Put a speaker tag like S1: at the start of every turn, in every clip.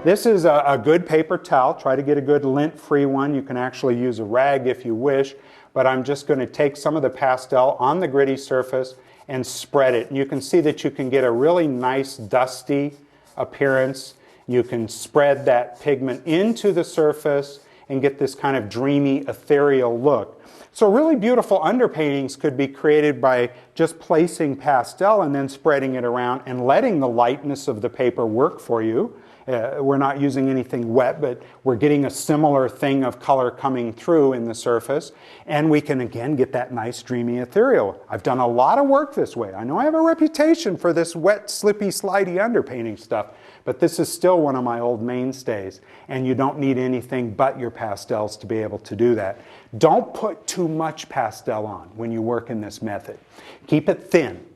S1: This is a good paper towel. Try to get a good lint-free one. You can actually use a rag if you wish, but I'm just going to take some of the pastel on the gritty surface and spread it. And you can see that you can get a really nice dusty appearance. You can spread that pigment into the surface and get this kind of dreamy, ethereal look. So really beautiful underpaintings could be created by just placing pastel and then spreading it around and letting the lightness of the paper work for you. We're not using anything wet, but we're getting a similar thing of color coming through in the surface. And we can again get that nice dreamy ethereal. I've done a lot of work this way. I know I have a reputation for this wet, slippy, slidey underpainting stuff, but this is still one of my old mainstays. And you don't need anything but your pastels to be able to do that. Don't put too much pastel on when you work in this method. Keep it thin.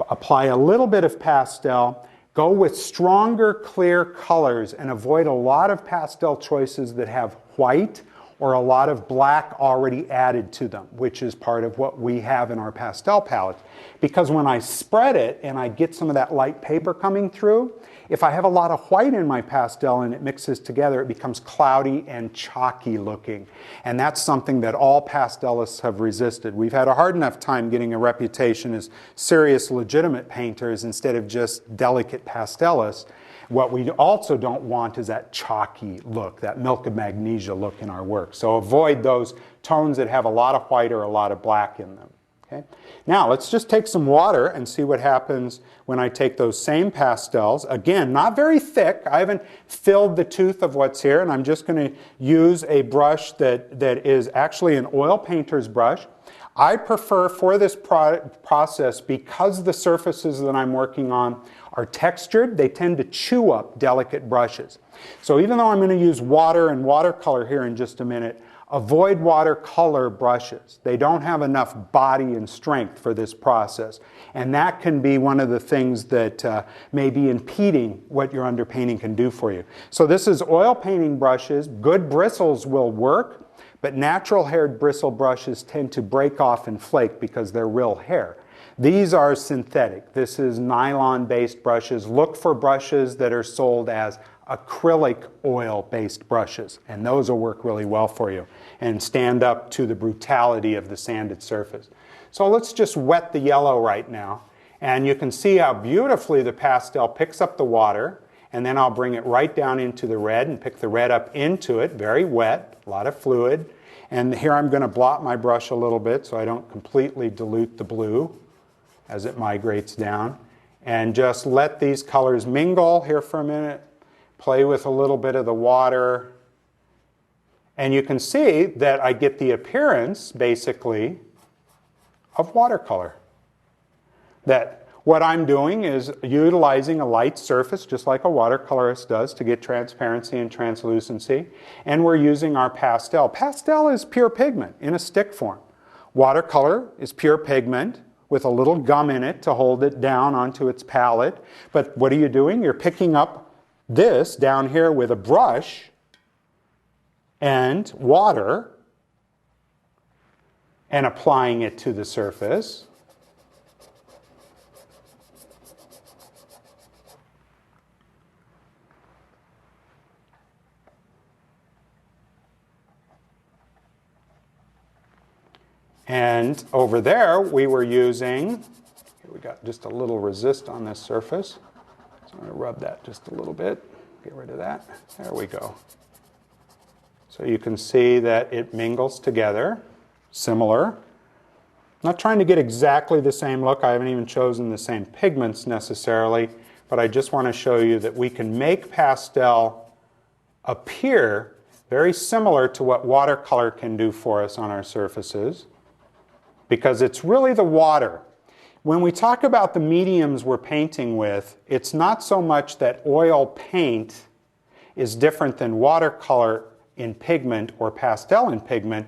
S1: Apply a little bit of pastel. Go with stronger, clear colors and avoid a lot of pastel choices that have white or a lot of black already added to them, which is part of what we have in our pastel palette. Because when I spread it and I get some of that light paper coming through, if I have a lot of white in my pastel and it mixes together, it becomes cloudy and chalky looking. And that's something that all pastelists have resisted. We've had a hard enough time getting a reputation as serious, legitimate painters instead of just delicate pastelists. What we also don't want is that chalky look, that milk of magnesia look in our work. So avoid those tones that have a lot of white or a lot of black in them. Okay? Now let's just take some water and see what happens when I take those same pastels. Again, not very thick. I haven't filled the tooth of what's here, and I'm just going to use a brush that is actually an oil painter's brush. I prefer for this process, because the surfaces that I'm working on are textured, they tend to chew up delicate brushes. So even though I'm going to use water and watercolor here in just a minute, avoid watercolor brushes. They don't have enough body and strength for this process. And that can be one of the things that may be impeding what your underpainting can do for you. So this is oil painting brushes. Good bristles will work. But natural haired bristle brushes tend to break off and flake because they're real hair. These are synthetic. This is nylon-based brushes. Look for brushes that are sold as acrylic oil-based brushes, and those will work really well for you and stand up to the brutality of the sanded surface. So let's just wet the yellow right now, and you can see how beautifully the pastel picks up the water. And then I'll bring it right down into the red and pick the red up into it, very wet, a lot of fluid. And here I'm going to blot my brush a little bit so I don't completely dilute the blue as it migrates down. And just let these colors mingle here for a minute, play with a little bit of the water. And you can see that I get the appearance, basically, of watercolor. That what I'm doing is utilizing a light surface, just like a watercolorist does, to get transparency and translucency. And we're using our pastel. Pastel is pure pigment in a stick form. Watercolor is pure pigment with a little gum in it to hold it down onto its palette. But what are you doing? You're picking up this down here with a brush and water and applying it to the surface. And over there, we were using, here we got just a little resist on this surface. So I'm going to rub that just a little bit, get rid of that. There we go. So you can see that it mingles together, similar. I'm not trying to get exactly the same look. I haven't even chosen the same pigments necessarily, but I just want to show you that we can make pastel appear very similar to what watercolor can do for us on our surfaces, because it's really the water. When we talk about the mediums we're painting with, it's not so much that oil paint is different than watercolor in pigment or pastel in pigment.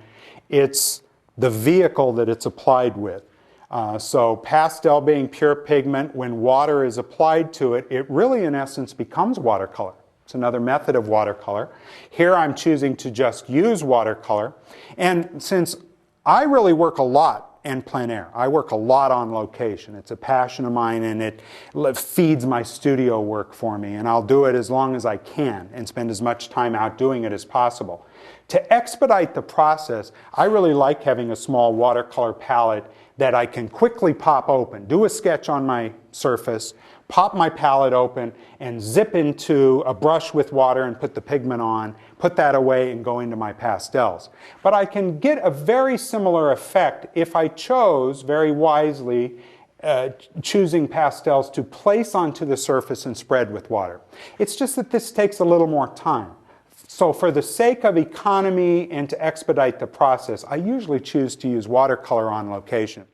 S1: It's the vehicle that it's applied with. So pastel being pure pigment, when water is applied to it, it really in essence becomes watercolor. It's another method of watercolor. Here I'm choosing to just use watercolor. And since I really work a lot and plein air. I work a lot on location. It's a passion of mine, and it feeds my studio work for me, and I'll do it as long as I can and spend as much time out doing it as possible. To expedite the process, I really like having a small watercolor palette that I can quickly pop open, do a sketch on my surface, pop my palette open, and zip into a brush with water and put the pigment on, put that away, and go into my pastels. But I can get a very similar effect if I chose, very wisely, choosing pastels to place onto the surface and spread with water. It's just that this takes a little more time. So for the sake of economy and to expedite the process, I usually choose to use watercolor on location.